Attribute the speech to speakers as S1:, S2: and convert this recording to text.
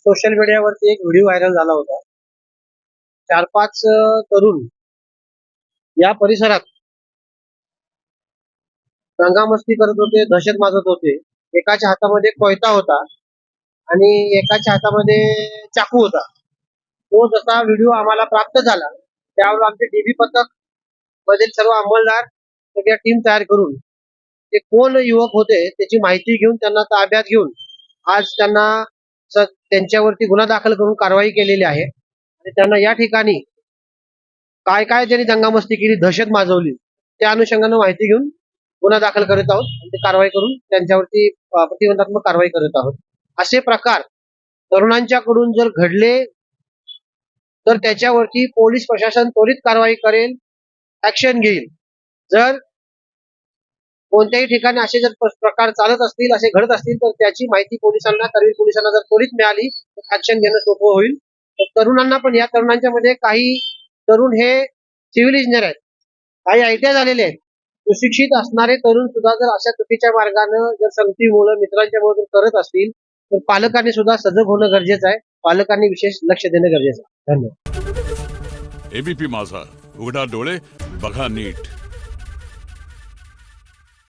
S1: Social मीडियावरती एक video viral झाला होता. 4-5 तरुण या परिसरात दंगामस्ती करत होते, दहशत माजत होते. एकाच्या हातामध्ये कोयता होता आणि एकाच्या हातामध्ये चाकू होता. तो जसा व्हिडिओ आम्हाला प्राप्त झाला, त्यावर आमचे डीबी पथक मधील सर्व अंमलदार सगळ्या टीम तयार करून ते कोण युवक होते त्याची माहिती घेऊन त्यांना ताब्यात घेऊन आज त्यांना त्यांच्यावरती गुन्हा दाखल करून कारवाई केलेली आहे. आणि त्यांना या ठिकाणी काय काय त्यांनी दंगामस्ती केली, दहशत माजवली, त्या अनुषंगाने माहिती घेऊन गुन्हा दाखल करत आहोत आणि ते कारवाई करून त्यांच्यावरती प्रतिबंधात्मक कारवाई करत आहोत. असे प्रकार तरुणांच्याकडून जर घडले तर त्याच्यावरती पोलीस प्रशासन त्वरित कारवाई करेल, ऍक्शन घेईल. जर कोणत्याही ठिकाणी असे जर प्रकार चालत असतील, असे घडत असतील तर त्याची माहिती पोलिसांना, करवीर पोलिसांना जर त्वरित मिळाली तर ऍक्शन घेणं सोपं होईल. तर तरुणांना पण, या तरुणांच्या मध्ये काही तरुण हे सिव्हिल इंजिनियर आहेत, काही ITI झालेले आहेत. सुशिक्षित असणारे तरुण सुद्धा जर अशा चुकीच्या मार्गाने जर संगतीमुळे, मित्रांच्या मुळे करत असतील तर पालकांनी सुद्धा सजग होणं गरजेचं आहे. पालकांनी विशेष लक्ष देणं गरजेचं आहे. धन्यवाद.
S2: ABP माझा, उघडा डोळे बघा नीट.